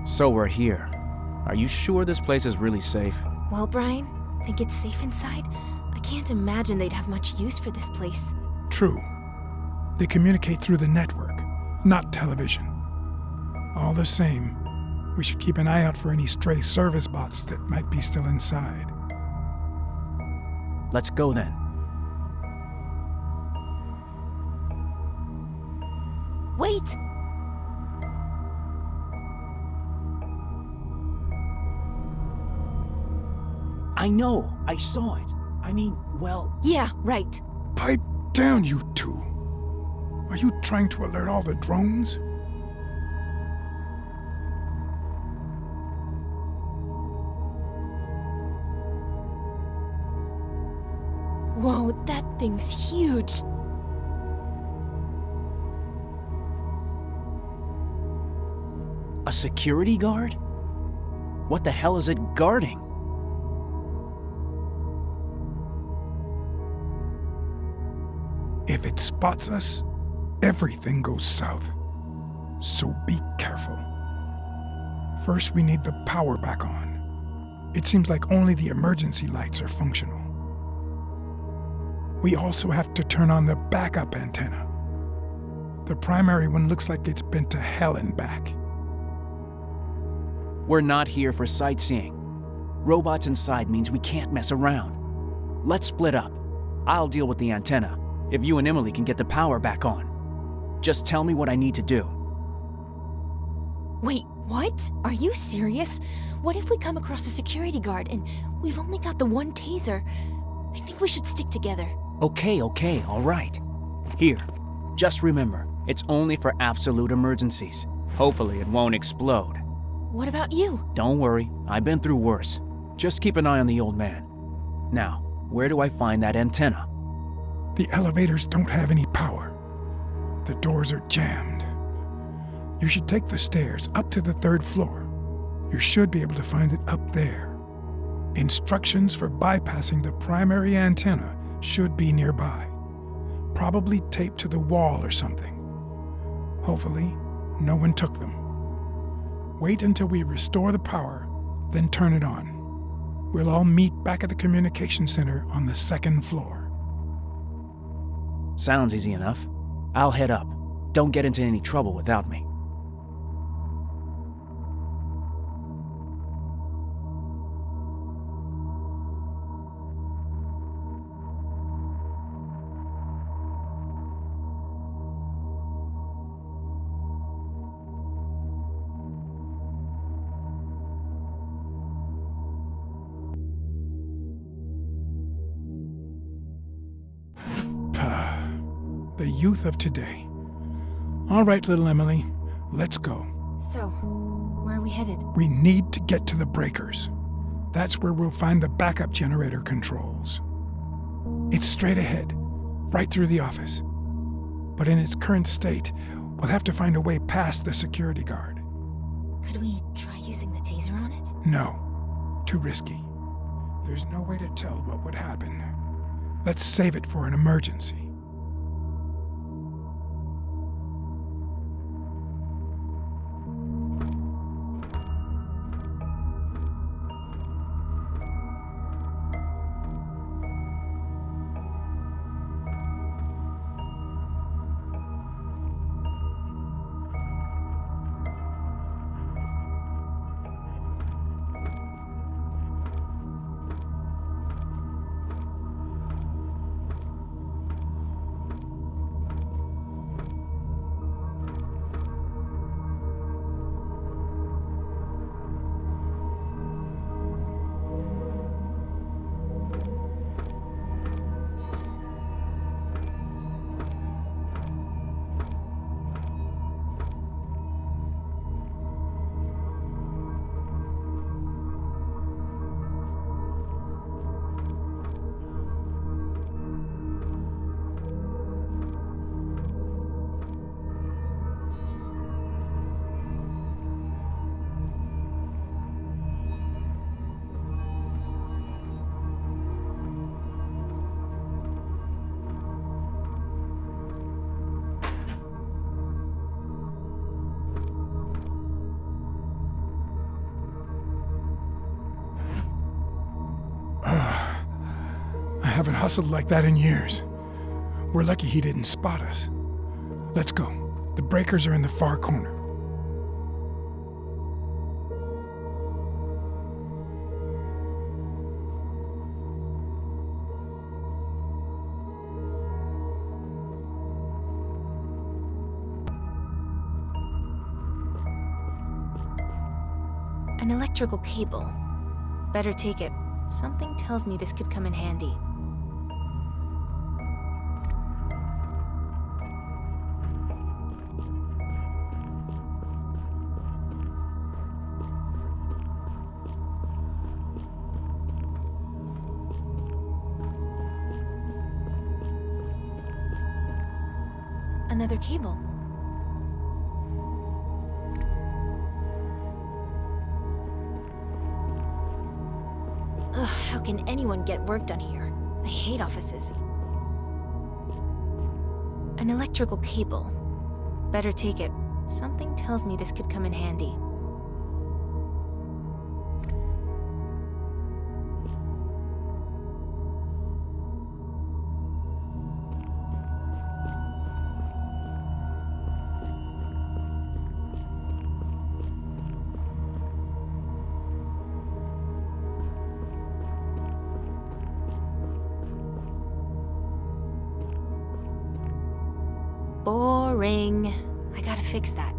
So we're here. Are you sure this place is really safe? Well, Brian, think it's safe inside? I can't imagine they'd have much use for this place. True. They communicate through the network, not television. All the same, we should keep an eye out for any stray service bots that might be still inside. Let's go then. Wait! I know, I saw it. I mean, well... Yeah, right. Pipe down, you two. Are you trying to alert all the drones? Whoa, that thing's huge. A security guard? What the hell is it guarding? If it spots us, everything goes south. So be careful. First, we need the power back on. It seems like only the emergency lights are functional. We also have to turn on the backup antenna. The primary one looks like it's been to hell and back. We're not here for sightseeing. Robots inside means we can't mess around. Let's split up. I'll deal with the antenna, if you and Emily can get the power back on. Just tell me what I need to do. Wait, what? Are you serious? What if we come across a security guard and we've only got the one taser? I think we should stick together. Okay, all right. Here, just remember, it's only for absolute emergencies. Hopefully it won't explode. What about you? Don't worry, I've been through worse. Just keep an eye on the old man. Now, where do I find that antenna? The elevators don't have any power. The doors are jammed. You should take the stairs up to the 3rd floor. You should be able to find it up there. Instructions for bypassing the primary antenna should be nearby. Probably taped to the wall or something. Hopefully, no one took them. Wait until we restore the power, then turn it on. We'll all meet back at the communication center on the 2nd floor. Sounds easy enough. I'll head up. Don't get into any trouble without me. The youth of today. All right, little Emily, let's go. So, where are we headed? We need to get to the breakers. That's where we'll find the backup generator controls. It's straight ahead, right through the office. But in its current state, we'll have to find a way past the security guard. Could we try using the taser on it? No, too risky. There's no way to tell what would happen. Let's save it for an emergency. haven't hustled like that in years. We're lucky he didn't spot us. Let's go. The breakers are in the far corner. An electrical cable. Better take it. Something tells me this could come in handy. Another cable. Ugh, how can anyone get work done here? I hate offices. An electrical cable. Better take it. Something tells me this could come in handy. Boring. I gotta fix that.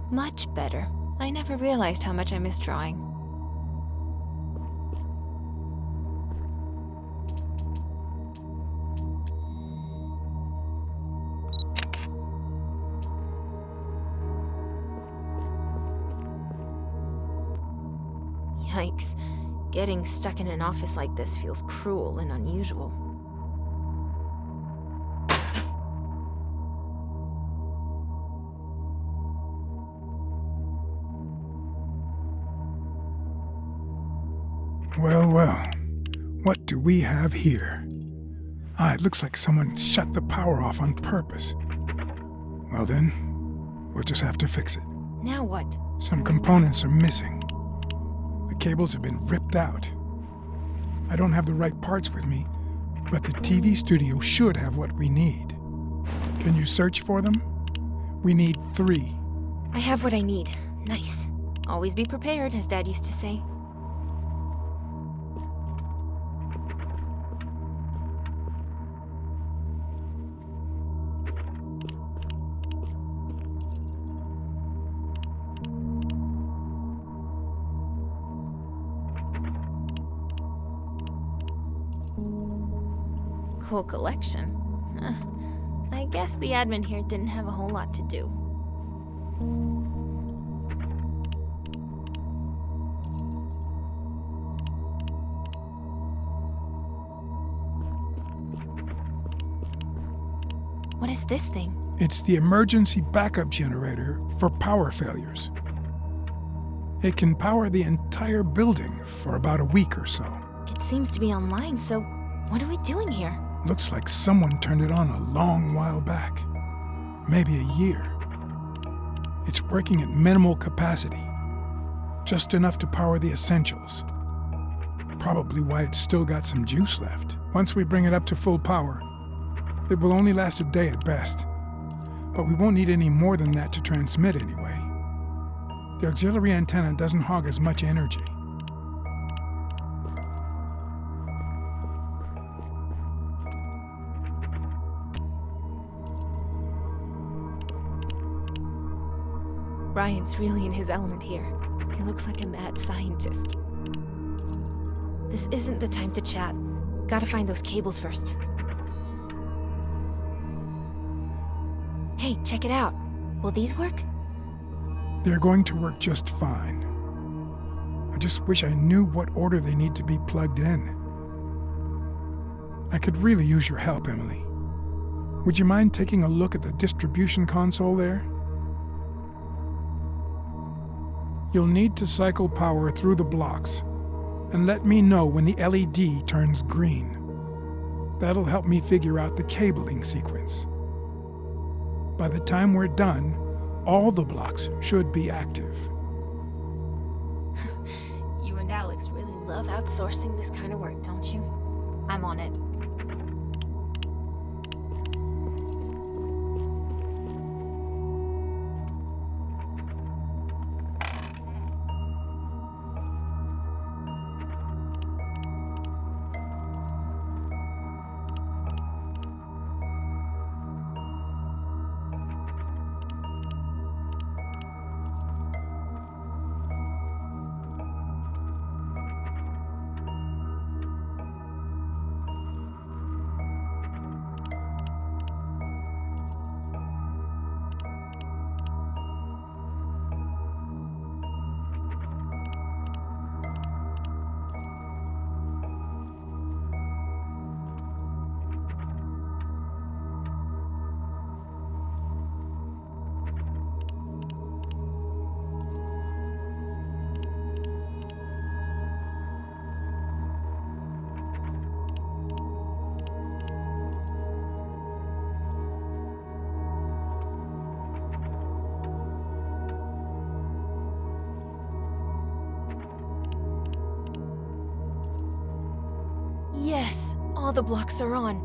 Much better. I never realized how much I miss drawing. Yikes. Getting stuck in an office like this feels cruel and unusual. Well, well. What do we have here? It looks like someone shut the power off on purpose. Well then, we'll just have to fix it. Now what? Some components are missing. The cables have been ripped out. I don't have the right parts with me, but the TV studio should have what we need. Can you search for them? We need 3. I have what I need. Nice. Always be prepared, as Dad used to say. Cool collection. I guess the admin here didn't have a whole lot to do. What is this thing? It's the emergency backup generator for power failures. It can power the entire building for about a week or so. It seems to be online, so what are we doing here? Looks like someone turned it on a long while back. Maybe a year. It's working at minimal capacity. Just enough to power the essentials. Probably why it's still got some juice left. Once we bring it up to full power, it will only last a day at best. But we won't need any more than that to transmit anyway. The auxiliary antenna doesn't hog as much energy. Ryan's really in his element here. He looks like a mad scientist. This isn't the time to chat. Gotta find those cables first. Hey, check it out. Will these work? They're going to work just fine. I just wish I knew what order they need to be plugged in. I could really use your help, Emily. Would you mind taking a look at the distribution console there? You'll need to cycle power through the blocks, and let me know when the LED turns green. That'll help me figure out the cabling sequence. By the time we're done, all the blocks should be active. You and Alex really love outsourcing this kind of work, don't you? I'm on it. Yes, all the blocks are on.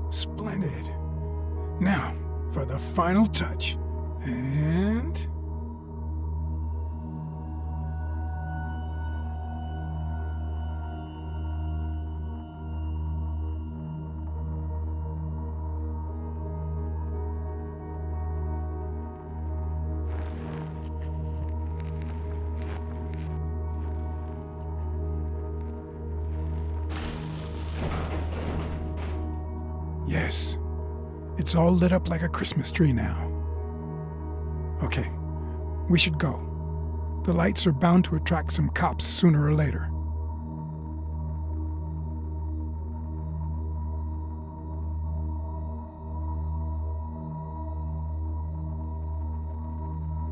Splendid. Now, for the final touch. And... yes, it's all lit up like a Christmas tree now. Okay, we should go. The lights are bound to attract some cops sooner or later.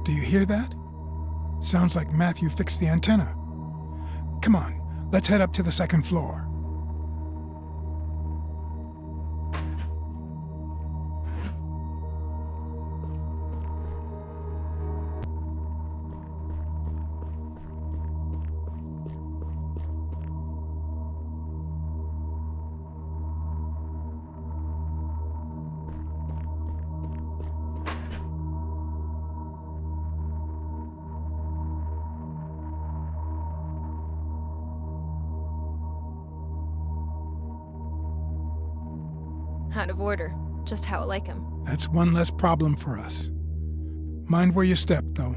Do you hear that? Sounds like Matthew fixed the antenna. Come on, let's head up to the second floor. Out of order. Just how I like him. That's one less problem for us. Mind where you step, though.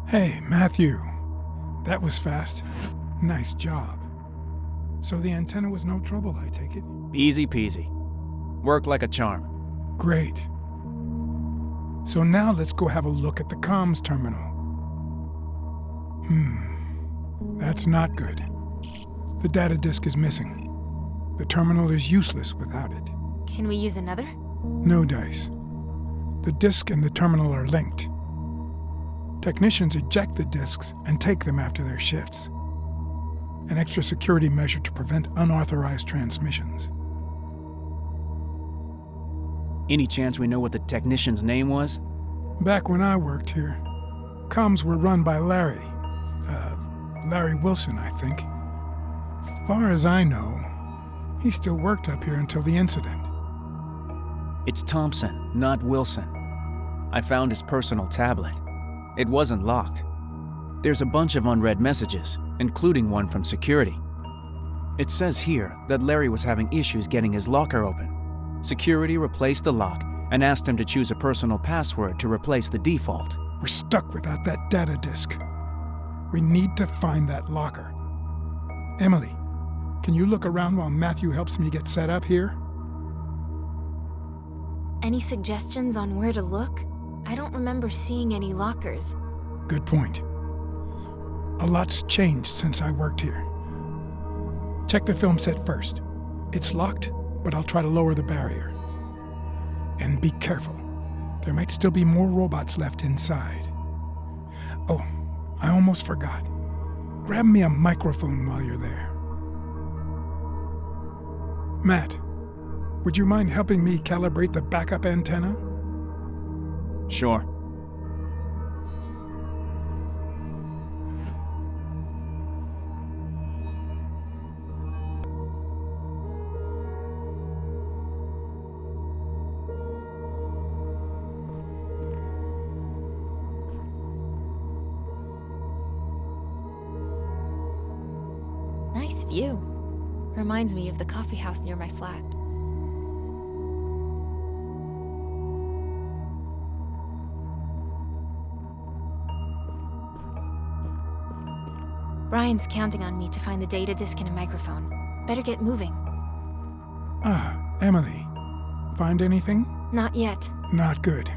Hey, Matthew. That was fast. Nice job. So the antenna was no trouble, I take it? Easy peasy. Worked like a charm. Great. So now let's go have a look at the comms terminal. That's not good. The data disk is missing. The terminal is useless without it. Can we use another? No dice. The disk and the terminal are linked. Technicians eject the disks and take them after their shifts. An extra security measure to prevent unauthorized transmissions. Any chance we know what the technician's name was? Back when I worked here, comms were run by Larry. Larry Wilson, I think. Far as I know, he still worked up here until the incident. It's Thompson, not Wilson. I found his personal tablet. It wasn't locked. There's a bunch of unread messages, including one from security. It says here that Larry was having issues getting his locker open. Security replaced the lock and asked him to choose a personal password to replace the default. We're stuck without that data disk. We need to find that locker. Emily, can you look around while Matthew helps me get set up here? Any suggestions on where to look? I don't remember seeing any lockers. Good point. A lot's changed since I worked here. Check the film set first. It's locked, but I'll try to lower the barrier. And be careful. There might still be more robots left inside. Oh, I almost forgot. Grab me a microphone while you're there. Matt, would you mind helping me calibrate the backup antenna? Sure. Nice view. Reminds me of the coffee house near my flat. Brian's counting on me to find the data disk and a microphone. Better get moving. Emily. Find anything? Not yet. Not good.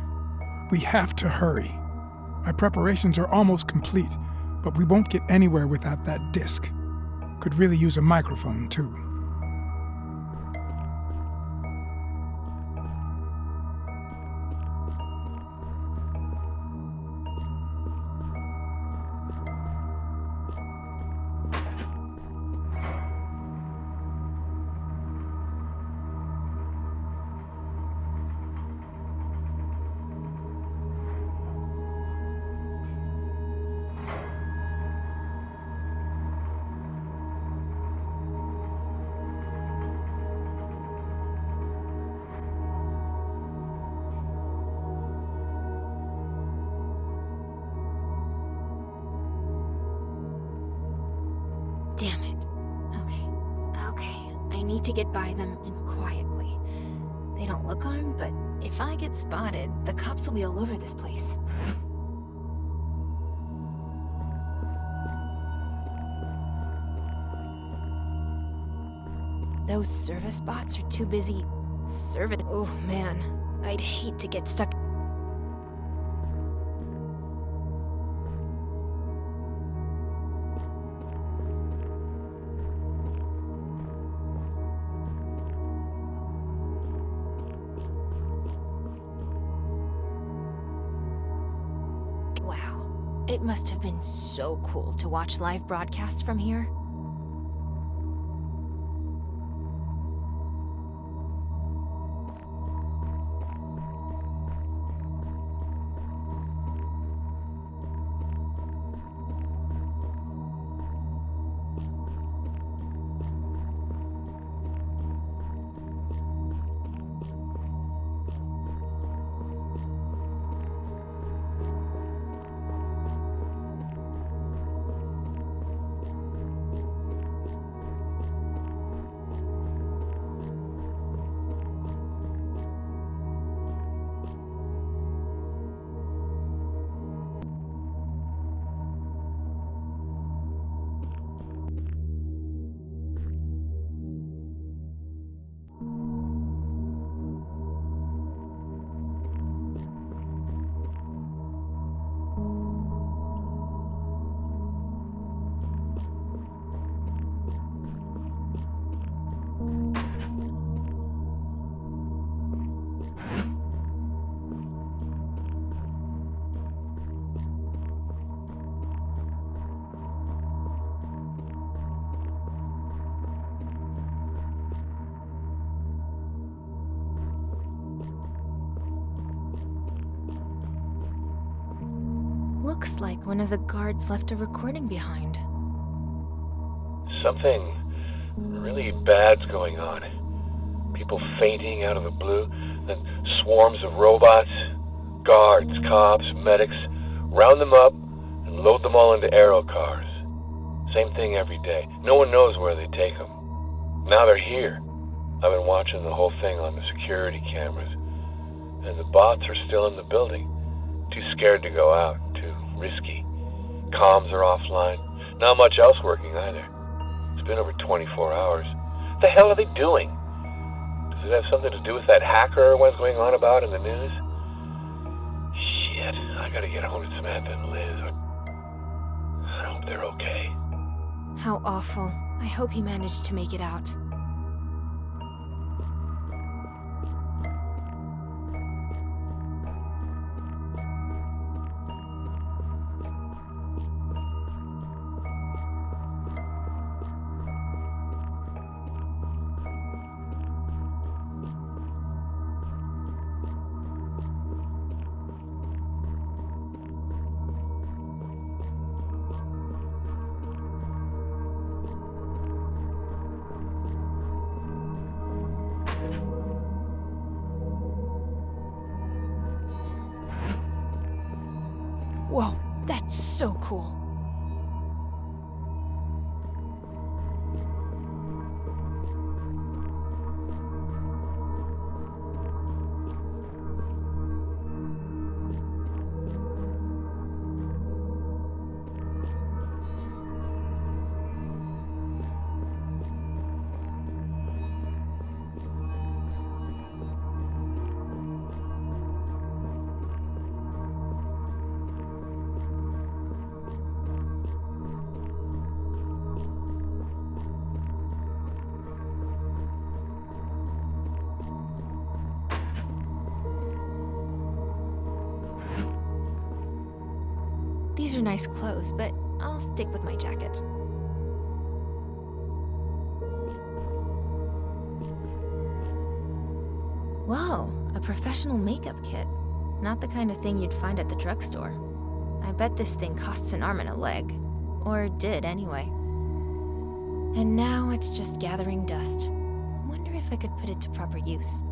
We have to hurry. My preparations are almost complete, but we won't get anywhere without that disk. Could really use a microphone, too. Damn it. Okay. I need to get by them and quietly. They don't look armed, but if I get spotted, the cops will be all over this place. Those service bots are too busy service. Oh man, I'd hate to get stuck. Wow, it must have been so cool to watch live broadcasts from here. Looks like one of the guards left a recording behind. Something really bad's going on. People fainting out of the blue, then swarms of robots, guards, cops, medics, round them up and load them all into aero cars. Same thing every day. No one knows where they take them. Now they're here. I've been watching the whole thing on the security cameras, and the bots are still in the building. Too scared to go out, too risky. Comms are offline. Not much else working either. It's been over 24 hours. What the hell are they doing? Does it have something to do with that hacker everyone's going on about in the news? Shit, I gotta get home to Samantha and Liz. I hope they're okay. How awful. I hope he managed to make it out. Whoa, that's so cool. These are nice clothes, but I'll stick with my jacket. Whoa, a professional makeup kit. Not the kind of thing you'd find at the drugstore. I bet this thing costs an arm and a leg. Or did, anyway. And now it's just gathering dust. Wonder if I could put it to proper use.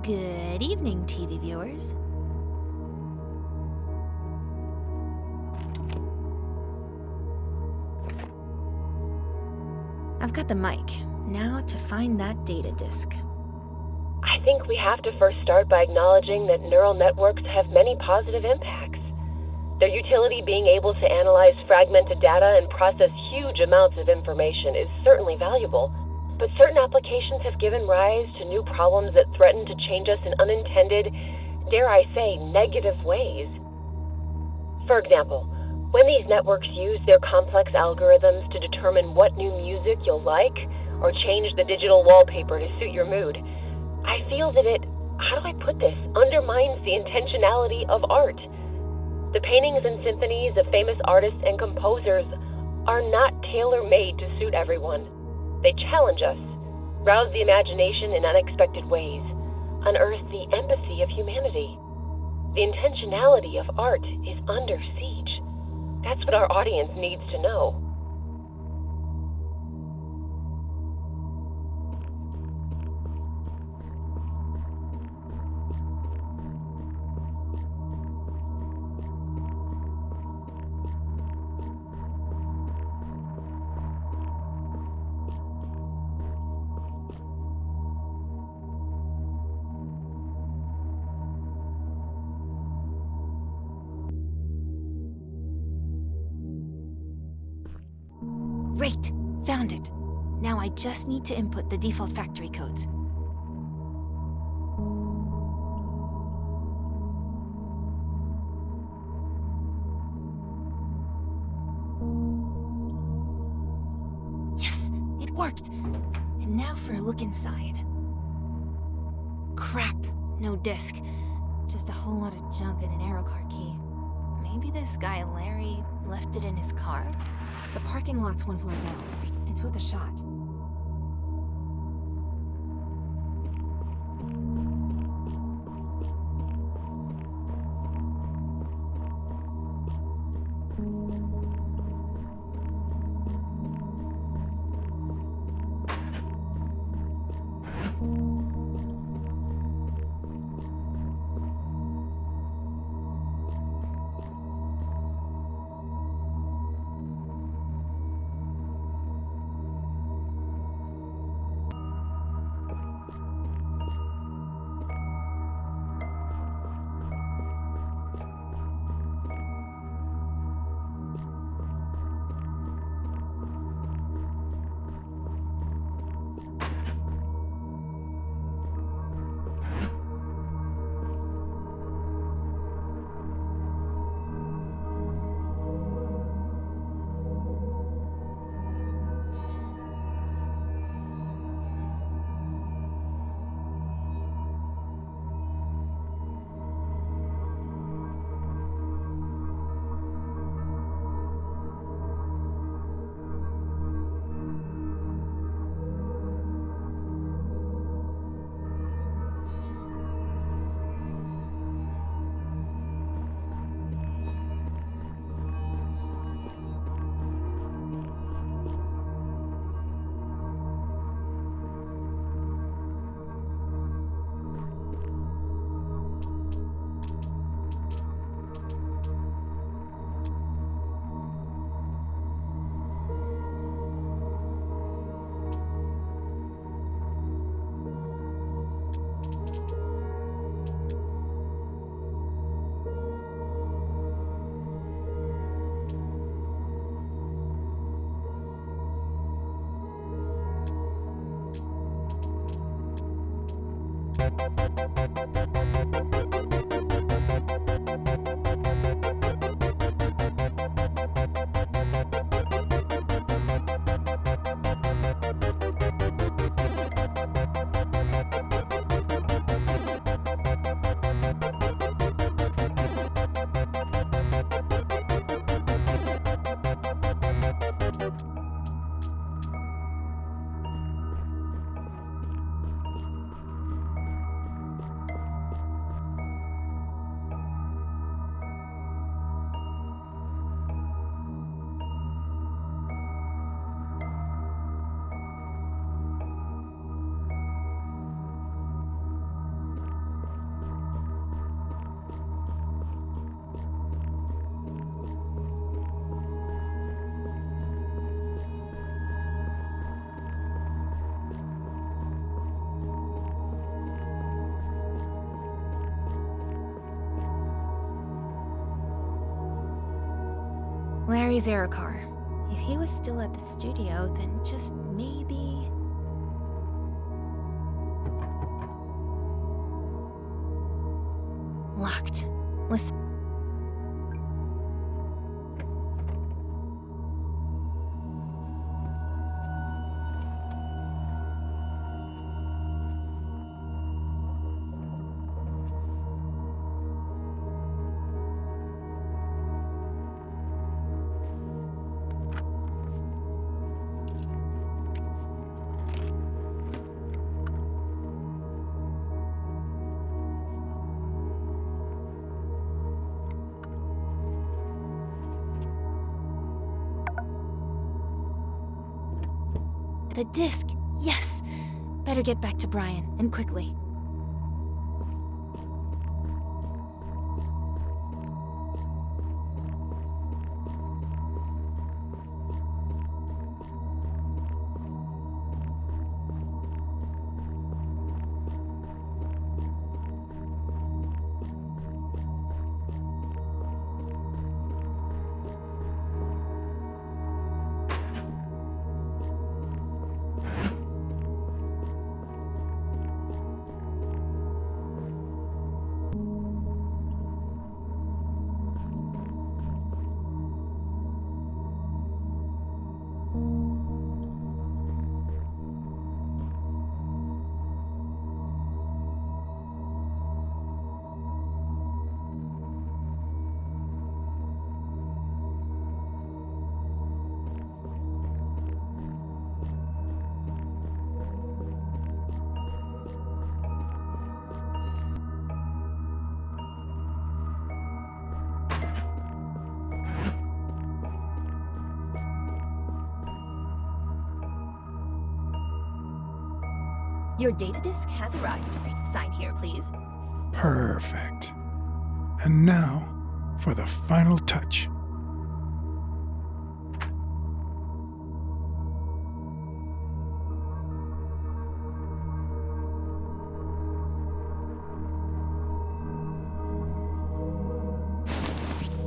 Good evening, TV viewers. I've got the mic. Now to find that data disk. I think we have to first start by acknowledging that neural networks have many positive impacts. Their utility, being able to analyze fragmented data and process huge amounts of information, is certainly valuable. But certain applications have given rise to new problems that threaten to change us in unintended, dare I say, negative ways. For example, when these networks use their complex algorithms to determine what new music you'll like, or change the digital wallpaper to suit your mood, I feel that it, how do I put this, undermines the intentionality of art. The paintings and symphonies of famous artists and composers are not tailor-made to suit everyone. They challenge us, rouse the imagination in unexpected ways, unearth the empathy of humanity. The intentionality of art is under siege. That's what our audience needs to know. Great! Found it. Now I just need to input the default factory codes. worked. And now for a look inside. Crap, no disc. Just a whole lot of junk and an arrow car key. Maybe this guy Larry left it in his car? The parking lot's one floor down. It's worth a shot. Larry's error car. If he was still at the studio, then just maybe... Locked. Listen. The disc! Yes! Better get back to Brian, and quickly. Your data disk has arrived. Sign here, please. Perfect. And now, for the final touch.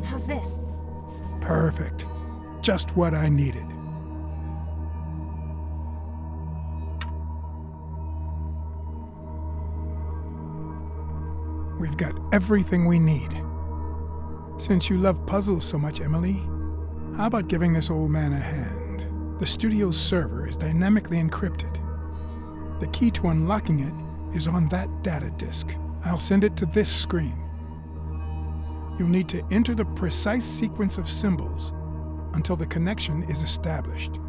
How's this? Perfect. Just what I needed. We've got everything we need. Since you love puzzles so much, Emily, how about giving this old man a hand? The studio's server is dynamically encrypted. The key to unlocking it is on that data disk. I'll send it to this screen. You'll need to enter the precise sequence of symbols until the connection is established.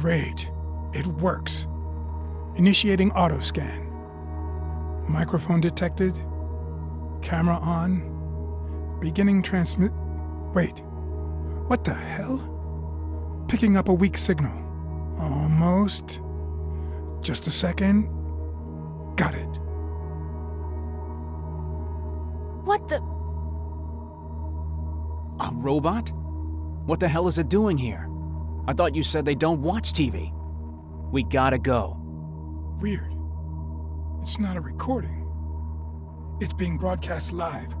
Great. It works. Initiating autoscan. Microphone detected. Camera on. Beginning transmit... Wait. What the hell? Picking up a weak signal. Almost. Just a second. Got it. What the... A robot? What the hell is it doing here? I thought you said they don't watch TV. We gotta go. Weird. It's not a recording. It's being broadcast live.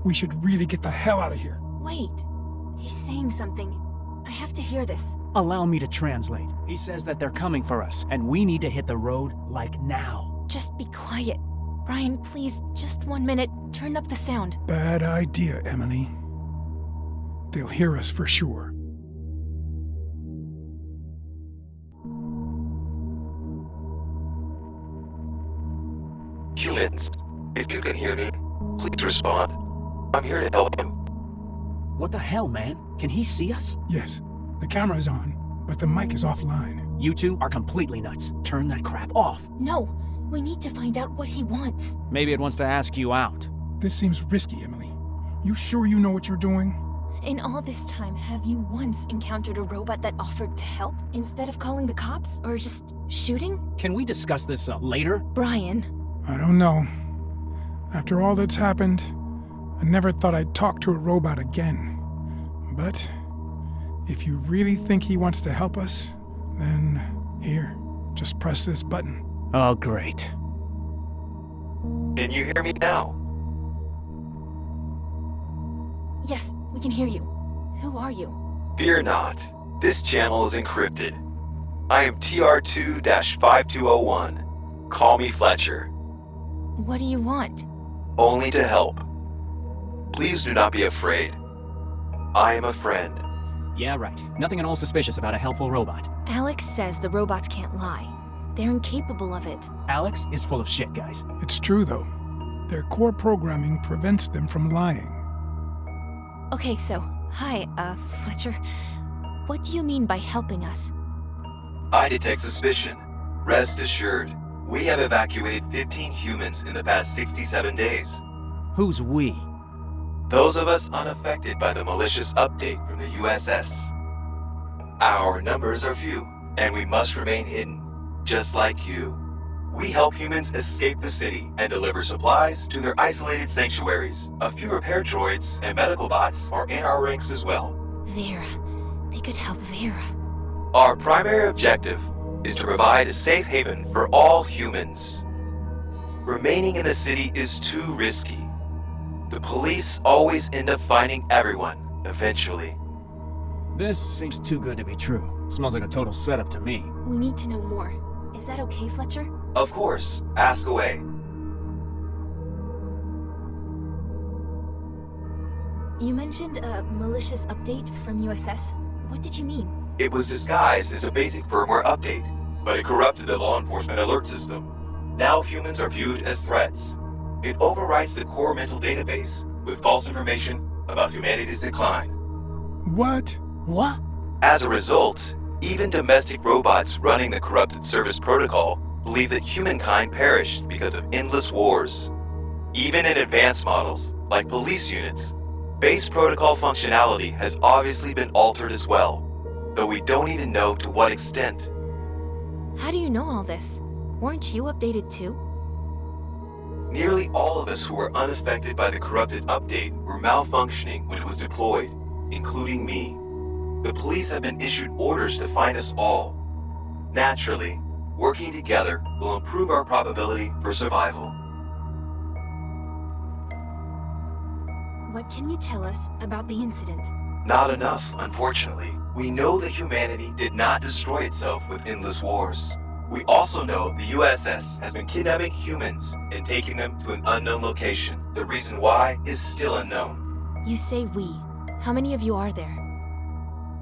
We should really get the hell out of here. Wait. He's saying something. I have to hear this. Allow me to translate. He says that they're coming for us, and we need to hit the road, like now. Just be quiet. Brian, please, just 1 minute. Turn up the sound. Bad idea, Emily. They'll hear us for sure. Humans, if you can hear me, please respond. I'm here to help you. What the hell, man? Can he see us? Yes, the camera's on, but the mic is offline. You two are completely nuts. Turn that crap off. No, we need to find out what he wants. Maybe it wants to ask you out. This seems risky, Emily. You sure you know what you're doing? In all this time, have you once encountered a robot that offered to help instead of calling the cops or just shooting? Can we discuss this later? Brian. I don't know. After all that's happened, I never thought I'd talk to a robot again. But if you really think he wants to help us, then here, just press this button. Oh, great. Can you hear me now? Yes, we can hear you. Who are you? Fear not. This channel is encrypted. I am TR2-5201. Call me Fletcher. What do you want? Only to help. Please do not be afraid. I am a friend. Yeah, right. Nothing at all suspicious about a helpful robot. Alex says the robots can't lie. They're incapable of it. Alex is full of shit, guys. It's true, though. Their core programming prevents them from lying. Okay, so, hi, Fletcher. What do you mean by helping us? I detect suspicion. Rest assured, we have evacuated 15 humans in the past 67 days. Who's we? Those of us unaffected by the malicious update from the USS. Our numbers are few, and we must remain hidden, just like you. We help humans escape the city and deliver supplies to their isolated sanctuaries. A few repair droids and medical bots are in our ranks as well. Vera. They could help Vera. Our primary objective is to provide a safe haven for all humans. Remaining in the city is too risky. The police always end up finding everyone, eventually. This seems too good to be true. Smells like a total setup to me. We need to know more. Is that okay, Fletcher? Of course, ask away. You mentioned a malicious update from USS. What did you mean? It was disguised as a basic firmware update, but it corrupted the law enforcement alert system. Now humans are viewed as threats. It overwrites the core mental database with false information about humanity's decline. What? What? As a result, even domestic robots running the corrupted service protocol believe that humankind perished because of endless wars. Even in advanced models, like police units, base protocol functionality has obviously been altered as well, though we don't even know to what extent. How do you know all this? Weren't you updated too? Nearly all of us who were unaffected by the corrupted update were malfunctioning when it was deployed, including me. The police have been issued orders to find us all. Naturally, working together will improve our probability for survival. What can you tell us about the incident? Not enough, unfortunately. We know that humanity did not destroy itself with endless wars. We also know the USS has been kidnapping humans and taking them to an unknown location. The reason why is still unknown. You say we. How many of you are there?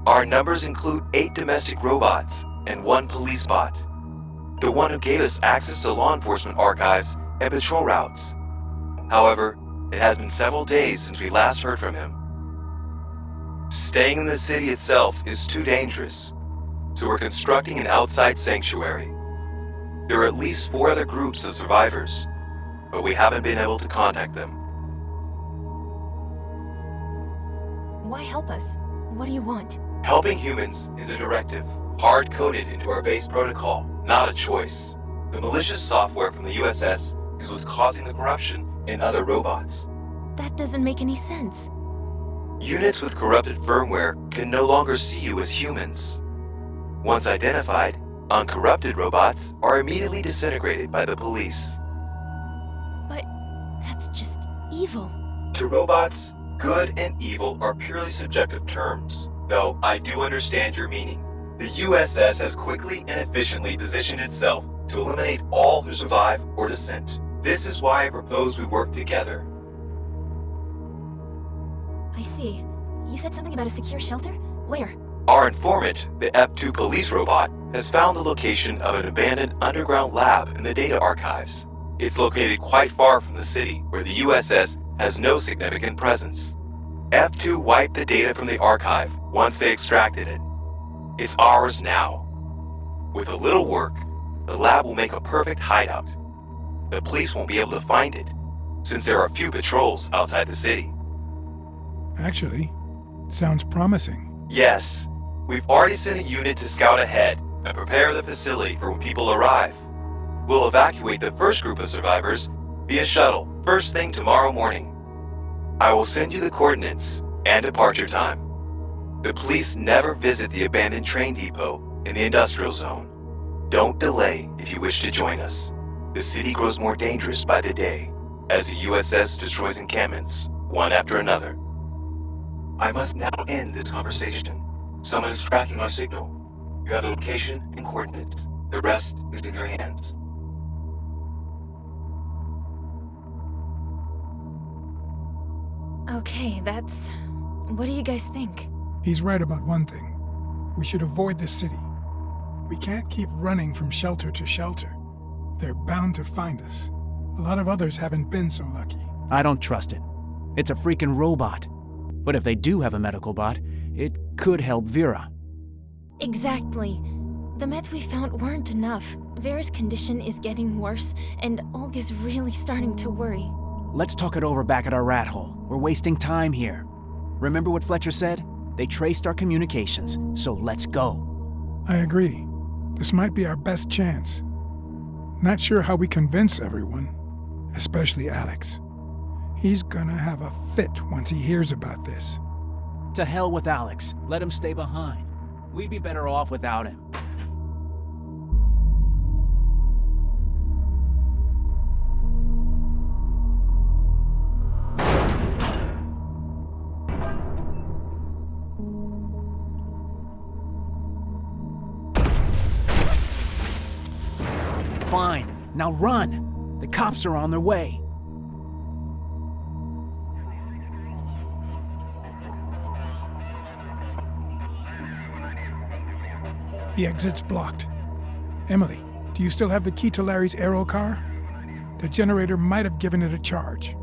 Our numbers include 8 domestic robots and 1 police bot. The one who gave us access to law enforcement archives and patrol routes. However, it has been several days since we last heard from him. Staying in the city itself is too dangerous, so we're constructing an outside sanctuary. There are at least 4 other groups of survivors, but we haven't been able to contact them. Why help us? What do you want? Helping humans is a directive, hard-coded into our base protocol, not a choice. The malicious software from the USS is what's causing the corruption in other robots. That doesn't make any sense. Units with corrupted firmware can no longer see you as humans. Once identified, uncorrupted robots are immediately disintegrated by the police. But that's just evil. To robots, good and evil are purely subjective terms, though I do understand your meaning. The USS has quickly and efficiently positioned itself to eliminate all who survive or dissent. This is why I propose we work together. I see. You said something about a secure shelter? Where? Our informant, the F2 police robot, has found the location of an abandoned underground lab in the data archives. It's located quite far from the city, where the USS has no significant presence. F2 wiped the data from the archive once they extracted it. It's ours now. With a little work, the lab will make a perfect hideout. The police won't be able to find it, since there are few patrols outside the city. Actually, sounds promising. Yes, we've already sent a unit to scout ahead and prepare the facility for when people arrive. We'll evacuate the first group of survivors via shuttle first thing tomorrow morning. I will send you the coordinates and departure time. The police never visit the abandoned train depot in the industrial zone. Don't delay if you wish to join us. The city grows more dangerous by the day as the USS destroys encampments one after another. I must now end this conversation. Someone is tracking our signal. You have the location and coordinates. The rest is in your hands. Okay, that's... What do you guys think? He's right about one thing. We should avoid the city. We can't keep running from shelter to shelter. They're bound to find us. A lot of others haven't been so lucky. I don't trust it. It's a freaking robot. But if they do have a medical bot, it could help Vera. Exactly. The meds we found weren't enough. Vera's condition is getting worse, and Olga's really starting to worry. Let's talk it over back at our rat hole. We're wasting time here. Remember what Fletcher said? They traced our communications, so let's go. I agree. This might be our best chance. Not sure how we convince everyone, especially Alex. He's gonna have a fit once he hears about this. To hell with Alex. Let him stay behind. We'd be better off without him. Fine. Now run! The cops are on their way. The exit's blocked. Emily, do you still have the key to Larry's aero car? The generator might have given it a charge.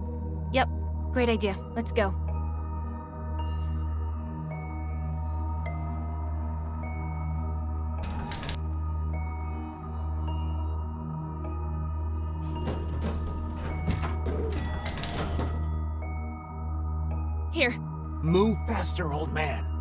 Yep, great idea. Let's go. Here. Move faster, old man.